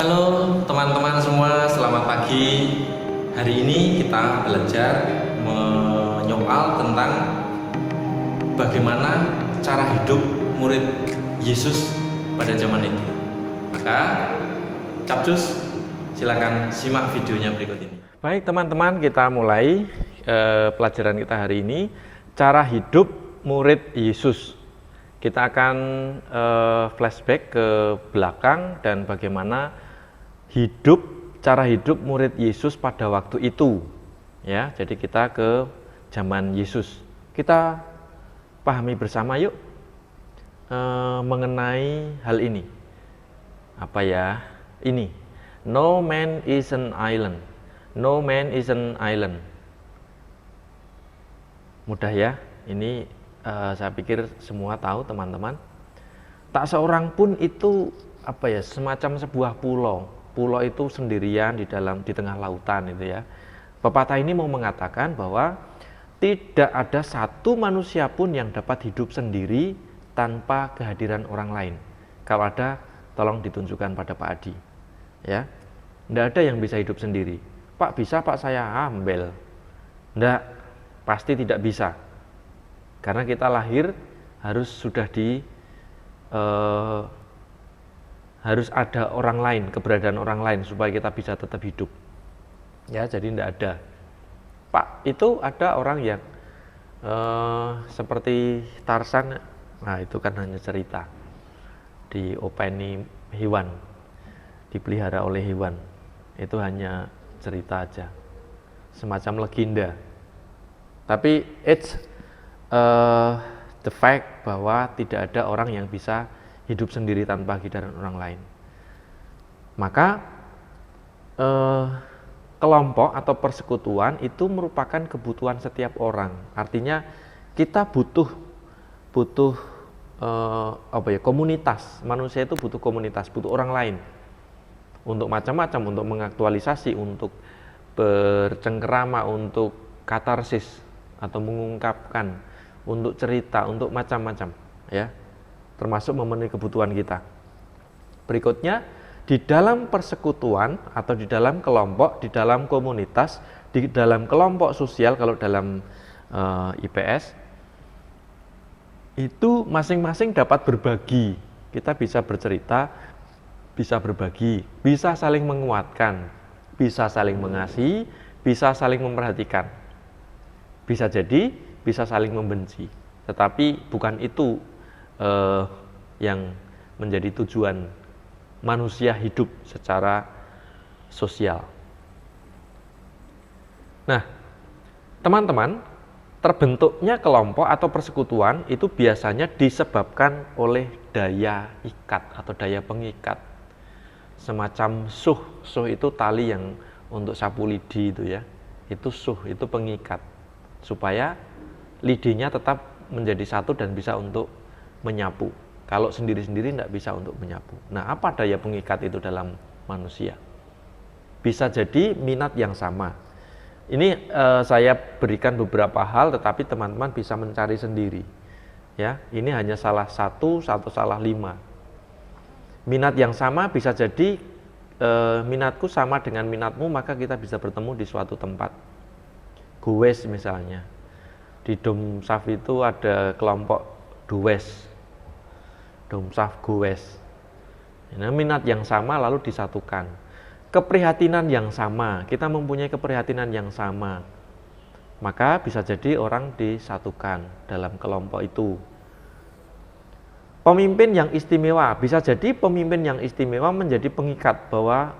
Halo teman-teman semua, selamat pagi. Hari ini kita belajar menyoal tentang bagaimana cara hidup murid Yesus pada zaman itu. Maka, Capcus, silakan simak videonya berikut ini. Baik teman-teman, kita mulai pelajaran kita hari ini, cara hidup murid Yesus. Kita akan flashback ke belakang dan bagaimana cara hidup murid Yesus pada waktu itu. Ya, jadi kita ke zaman Yesus. Kita pahami bersama yuk mengenai hal ini. Apa ya? Ini. No man is an island. No man is an island. Mudah ya? Ini saya pikir semua tahu teman-teman. Tak seorang pun itu semacam sebuah pulau. Pulau itu sendirian di tengah lautan itu ya. Pepatah ini mau mengatakan bahwa tidak ada satu manusia pun yang dapat hidup sendiri tanpa kehadiran orang lain. Kalau ada, tolong ditunjukkan pada Pak Adi. Ya, tidak ada yang bisa hidup sendiri. Pak bisa, Pak saya ambil. Tidak, pasti tidak bisa. Karena kita lahir harus harus ada orang lain, keberadaan orang lain supaya kita bisa tetap hidup. Ya, jadi tidak ada. Pak, itu ada orang yang seperti Tarsan. Nah, itu kan hanya cerita. Diopeni hewan, dipelihara oleh hewan. Itu hanya cerita aja. Semacam legenda. Tapi the fact bahwa tidak ada orang yang bisa hidup sendiri tanpa kehadiran orang lain. Maka kelompok atau persekutuan itu merupakan kebutuhan setiap orang. Artinya kita butuh komunitas. Manusia itu butuh komunitas, butuh orang lain untuk macam-macam, untuk mengaktualisasi, untuk bercengkerama, untuk katarsis atau mengungkapkan, untuk cerita, untuk macam-macam ya, termasuk memenuhi kebutuhan kita. Berikutnya, di dalam persekutuan atau di dalam kelompok, di dalam komunitas, di dalam kelompok sosial, kalau dalam IPS itu masing-masing dapat berbagi. Kita bisa bercerita, bisa berbagi, bisa saling menguatkan, bisa saling mengasihi, bisa saling memperhatikan. Bisa jadi bisa saling membenci, tetapi bukan itu yang menjadi tujuan manusia hidup secara sosial. Nah, teman-teman, terbentuknya kelompok atau persekutuan itu biasanya disebabkan oleh daya ikat atau daya pengikat. Semacam suh itu tali yang untuk sapu lidi itu ya, itu suh, itu pengikat, supaya lidinya tetap menjadi satu dan bisa untuk menyapu. Kalau sendiri-sendiri tidak bisa untuk menyapu. Nah, apa daya pengikat itu dalam manusia? Bisa jadi minat yang sama. Ini saya berikan beberapa hal, tetapi teman-teman bisa mencari sendiri. Ya, ini hanya salah satu salah 5. Minat yang sama bisa jadi minatku sama dengan minatmu, maka kita bisa bertemu di suatu tempat. Goes misalnya. Di Domsaf itu ada kelompok Dues, Domsaf Goes. Nah, minat yang sama lalu disatukan. Keprihatinan yang sama, kita mempunyai keprihatinan yang sama, maka bisa jadi orang disatukan dalam kelompok itu. Pemimpin yang istimewa, bisa jadi pemimpin yang istimewa menjadi pengikat bahwa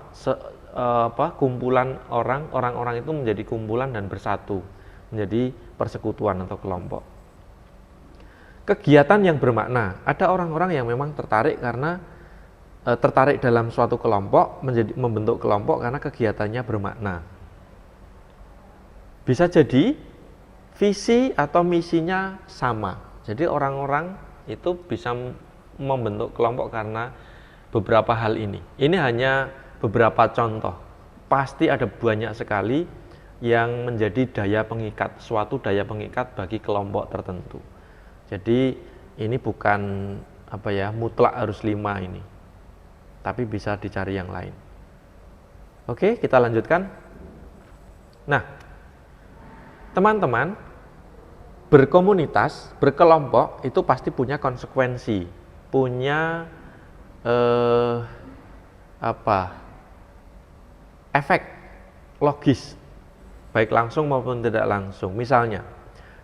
kumpulan orang-orang itu menjadi kumpulan dan bersatu, menjadi persekutuan atau kelompok. Kegiatan yang bermakna, ada orang-orang yang memang tertarik dalam suatu kelompok, membentuk kelompok karena kegiatannya bermakna. Bisa jadi visi atau misinya sama. Jadi orang-orang itu bisa membentuk kelompok karena beberapa hal ini. Ini hanya beberapa contoh. Pasti ada banyak sekali yang menjadi daya pengikat, suatu daya pengikat bagi kelompok tertentu. Jadi ini bukan mutlak harus 5 ini, tapi bisa dicari yang lain. Oke, kita lanjutkan. Nah, teman-teman, berkomunitas, berkelompok itu pasti punya konsekuensi, punya efek logis, baik langsung maupun tidak langsung. Misalnya,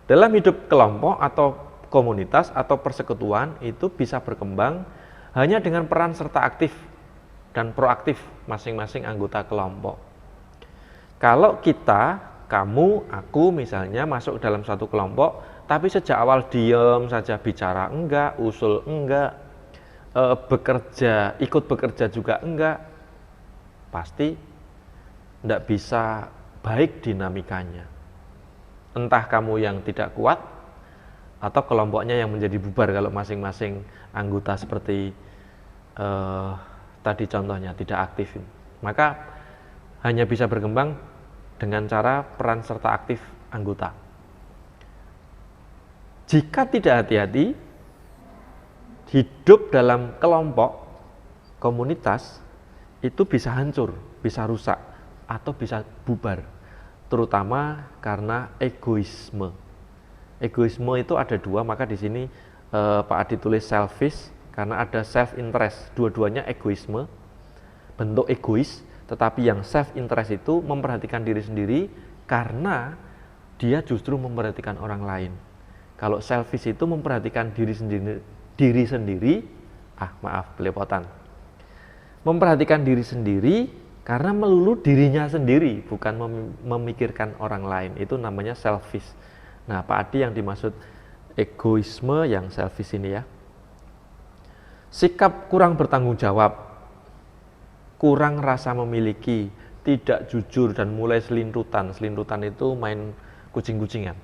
dalam hidup kelompok atau komunitas atau persekutuan itu bisa berkembang hanya dengan peran serta aktif dan proaktif masing-masing anggota kelompok. Kalau kita, kamu, aku misalnya masuk dalam satu kelompok, tapi sejak awal diam saja, bicara enggak, usul enggak, ikut bekerja juga enggak, pasti enggak bisa baik dinamikanya. Entah kamu yang tidak kuat, atau kelompoknya yang menjadi bubar kalau masing-masing anggota seperti tadi contohnya tidak aktif. Maka hanya bisa berkembang dengan cara peran serta aktif anggota. Jika tidak hati-hati, hidup dalam kelompok, komunitas, itu bisa hancur, bisa rusak, atau bisa bubar. Terutama karena egoisme. Egoisme itu ada dua, maka di sini Pak Adi tulis selfish, karena ada self-interest, dua-duanya egoisme, bentuk egois, tetapi yang self-interest itu memperhatikan diri sendiri karena dia justru memperhatikan orang lain. Kalau selfish itu memperhatikan diri sendiri, belepotan. Memperhatikan diri sendiri karena melulu dirinya sendiri, bukan memikirkan orang lain, itu namanya selfish. Nah, Pak Adi yang dimaksud egoisme yang selfish ini ya. Sikap kurang bertanggung jawab, kurang rasa memiliki, tidak jujur dan mulai selintutan. Selintutan itu main kucing-kucingan.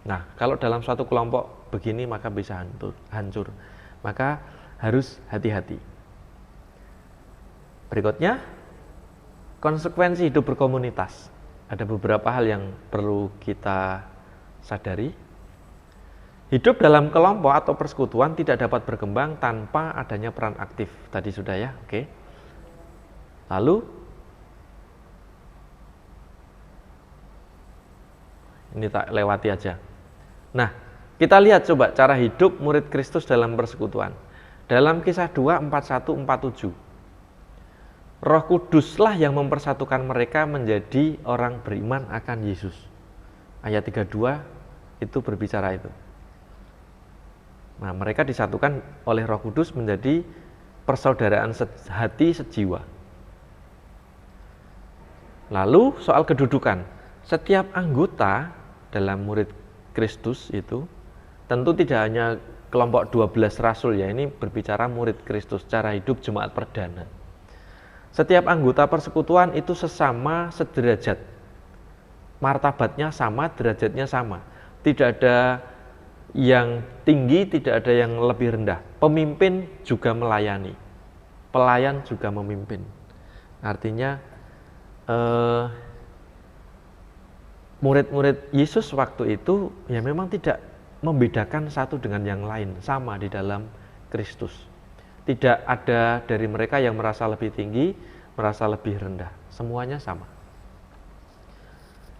Nah, kalau dalam suatu kelompok begini maka bisa hancur. Maka harus hati-hati. Berikutnya, konsekuensi hidup berkomunitas. Ada beberapa hal yang perlu kita sadari. Hidup dalam kelompok atau persekutuan tidak dapat berkembang tanpa adanya peran aktif. Tadi sudah ya, oke. Lalu, ini tak lewati aja. Nah, kita lihat coba cara hidup murid Kristus dalam persekutuan. Dalam Kisah 2, 41, 47. Roh Kuduslah yang mempersatukan mereka menjadi orang beriman akan Yesus. Ayat 32 itu berbicara itu. Nah, mereka disatukan oleh Roh Kudus menjadi persaudaraan hati sejiwa. Lalu soal kedudukan, setiap anggota dalam murid Kristus itu tentu tidak hanya kelompok 12 rasul ya, ini berbicara murid Kristus, cara hidup jemaat perdana. Setiap anggota persekutuan itu sesama sederajat, martabatnya sama, derajatnya sama. Tidak ada yang tinggi, tidak ada yang lebih rendah. Pemimpin juga melayani, pelayan juga memimpin. Artinya murid-murid Yesus waktu itu ya memang tidak membedakan satu dengan yang lain, sama di dalam Kristus. Tidak ada dari mereka yang merasa lebih tinggi, merasa lebih rendah. Semuanya sama.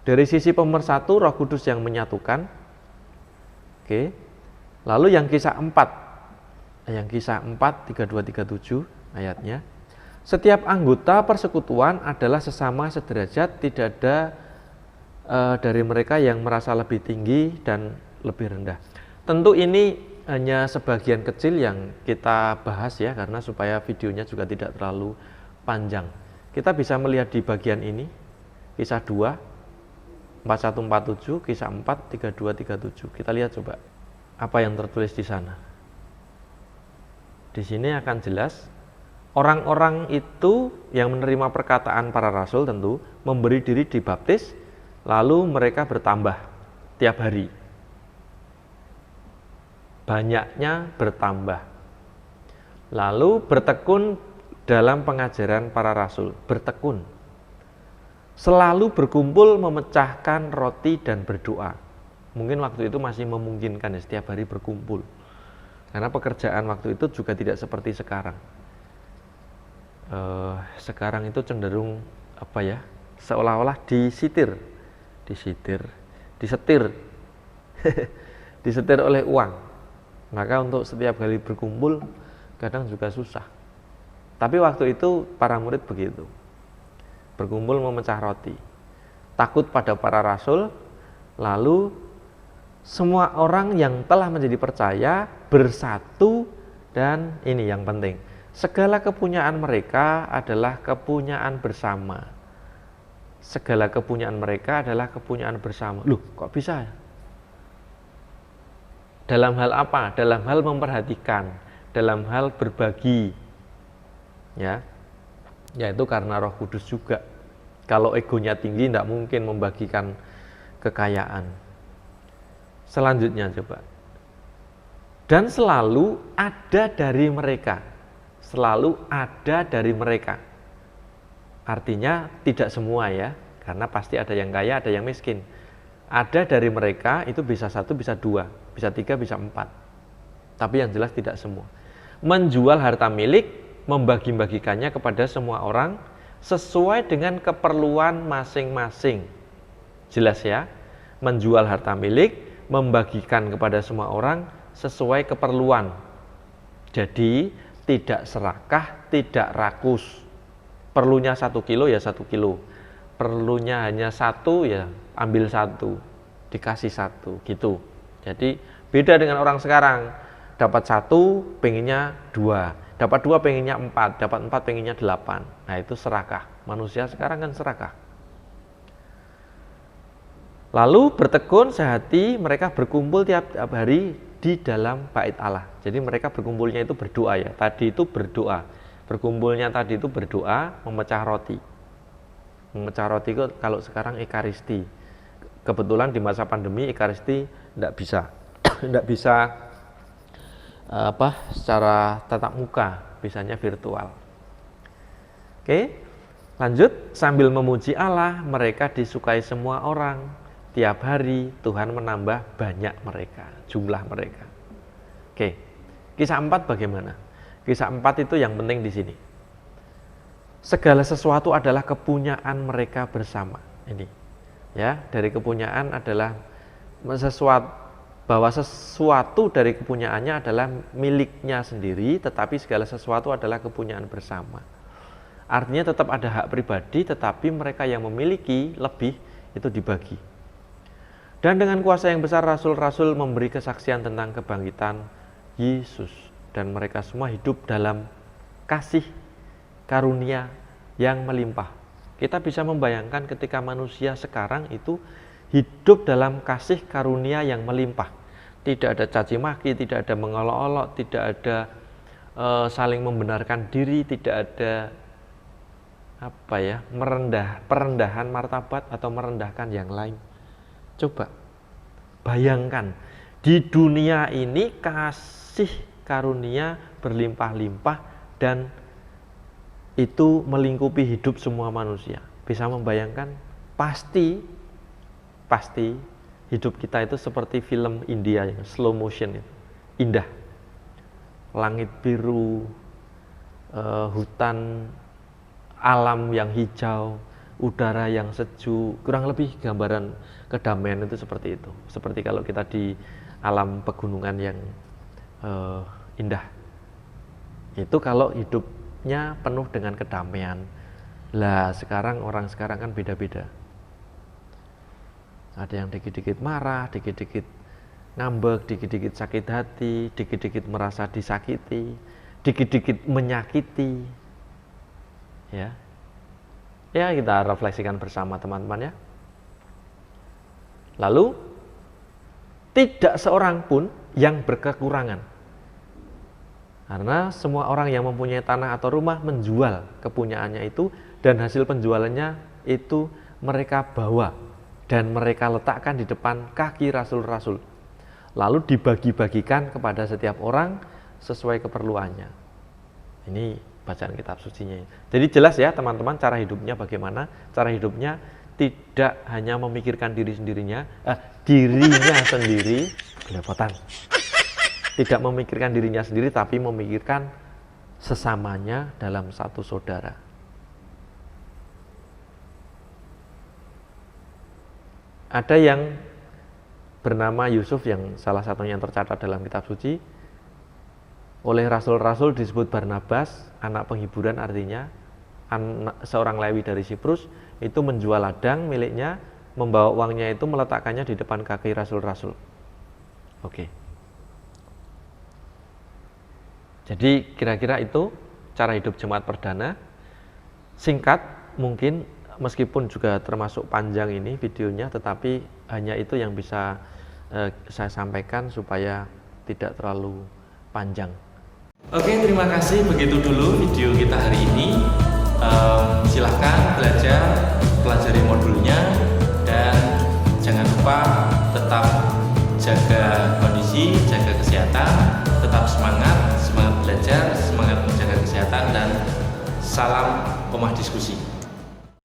Dari sisi pemersatu, Roh Kudus yang menyatukan. Oke. Lalu yang Kisah 4. Yang Kisah 4 32-37 ayatnya. Setiap anggota persekutuan adalah sesama sederajat, tidak ada dari mereka yang merasa lebih tinggi dan lebih rendah. Tentu ini hanya sebagian kecil yang kita bahas ya, karena supaya videonya juga tidak terlalu panjang. Kita bisa melihat di bagian ini, Kisah 2, 41-47, Kisah 4, 32-37. Kita lihat coba apa yang tertulis di sana. Di sini akan jelas, orang-orang itu yang menerima perkataan para rasul tentu memberi diri dibaptis, lalu mereka bertambah tiap hari. Banyaknya bertambah. Lalu bertekun dalam pengajaran para rasul, bertekun. Selalu berkumpul memecahkan roti dan berdoa. Mungkin waktu itu masih memungkinkan ya, setiap hari berkumpul. Karena pekerjaan waktu itu juga tidak seperti sekarang. Sekarang itu cenderung apa ya, seolah-olah disetir, disetir, disetir oleh uang. Maka untuk setiap kali berkumpul kadang juga susah. Tapi waktu itu para murid begitu, berkumpul memecah roti, takut pada para rasul. Lalu semua orang yang telah menjadi percaya bersatu, dan ini yang penting, segala kepunyaan mereka adalah kepunyaan bersama. Segala kepunyaan mereka adalah kepunyaan bersama. Loh, kok bisa ya? Dalam hal apa? Dalam hal memperhatikan, dalam hal berbagi. Ya, yaitu karena Roh Kudus juga. Kalau egonya tinggi, tidak mungkin membagikan kekayaan. Selanjutnya coba. Dan selalu ada dari mereka. Selalu ada dari mereka. Artinya tidak semua ya, karena pasti ada yang kaya, ada yang miskin. Ada dari mereka itu bisa 1, bisa 2, bisa 3, bisa 4. Tapi yang jelas tidak semua. Menjual harta milik, membagi-bagikannya kepada semua orang sesuai dengan keperluan masing-masing. Jelas ya? Menjual harta milik, membagikan kepada semua orang sesuai keperluan. Jadi tidak serakah, tidak rakus. Perlunya 1 kilo ya 1 kilo. Perlunya hanya 1 ya ambil 1, dikasih 1 gitu. Jadi beda dengan orang sekarang. Dapat 1 pengennya 2, dapat 2 pengennya 4, dapat 4 pengennya 8. Nah itu serakah. Manusia sekarang kan serakah. Lalu bertekun sehati, mereka berkumpul tiap hari di dalam bait Allah. Jadi mereka berkumpulnya itu berdoa ya. Tadi itu berdoa. Berkumpulnya tadi itu berdoa, memecah roti. Memecah roti itu kalau sekarang ekaristi. Kebetulan di masa pandemi ekaristi tidak bisa. Tidak bisa secara tatap muka, bisanya virtual. Oke, lanjut. Sambil memuji Allah, mereka disukai semua orang. Tiap hari Tuhan menambah banyak mereka, jumlah mereka. Oke, kisah 4 bagaimana? Kisah 4 itu yang penting di sini. Segala sesuatu adalah kepunyaan mereka bersama. Ini, ya, dari kepunyaan adalah bahwa sesuatu dari kepunyaannya adalah miliknya sendiri, tetapi segala sesuatu adalah kepunyaan bersama. Artinya tetap ada hak pribadi, tetapi mereka yang memiliki lebih itu dibagi. Dan dengan kuasa yang besar rasul-rasul memberi kesaksian tentang kebangkitan Yesus, dan mereka semua hidup dalam kasih karunia yang melimpah. Kita bisa membayangkan ketika manusia sekarang itu hidup dalam kasih karunia yang melimpah. Tidak ada caci maki, tidak ada mengolok-olok, tidak ada saling membenarkan diri, tidak ada perendahan martabat atau merendahkan yang lain. Coba bayangkan, di dunia ini kasih karunia berlimpah-limpah dan itu melingkupi hidup semua manusia. Bisa membayangkan? Pasti hidup kita itu seperti film India yang slow motion itu. Indah. Langit biru, hutan alam yang hijau, udara yang sejuk, kurang lebih gambaran kedamaian itu seperti itu. Seperti kalau kita di alam pegunungan yang indah. Itu kalau hidupnya penuh dengan kedamaian. Lah sekarang orang sekarang kan beda-beda. Ada yang dikit-dikit marah, dikit-dikit ngambek, dikit-dikit sakit hati, dikit-dikit merasa disakiti, dikit-dikit menyakiti. Ya. Ya, kita refleksikan bersama teman-teman ya. Lalu tidak seorang pun yang berkekurangan. Karena semua orang yang mempunyai tanah atau rumah menjual kepunyaannya itu, dan hasil penjualannya itu mereka bawa dan mereka letakkan di depan kaki rasul-rasul. Lalu dibagi-bagikan kepada setiap orang sesuai keperluannya. Ini bacaan kitab sucinya. Jadi jelas ya teman-teman cara hidupnya bagaimana. Cara hidupnya tidak hanya memikirkan dirinya sendiri, belepotan. Tidak memikirkan dirinya sendiri, tapi memikirkan sesamanya dalam satu saudara. Ada yang bernama Yusuf yang salah satunya yang tercatat dalam kitab suci. Oleh rasul-rasul disebut Barnabas, anak penghiburan artinya. Seorang Lewi dari Siprus itu menjual ladang miliknya, membawa uangnya itu meletakkannya di depan kaki rasul-rasul. Oke. Jadi kira-kira itu cara hidup jemaat perdana. Singkat mungkin, meskipun juga termasuk panjang ini videonya, tetapi hanya itu yang bisa saya sampaikan supaya tidak terlalu panjang. Oke, terima kasih. Begitu dulu video kita hari ini. Silahkan belajar, pelajari modulnya, dan jangan lupa tetap jaga kondisi, jaga kesehatan, tetap semangat belajar, semangat menjaga kesehatan, dan salam Omah Diskusi.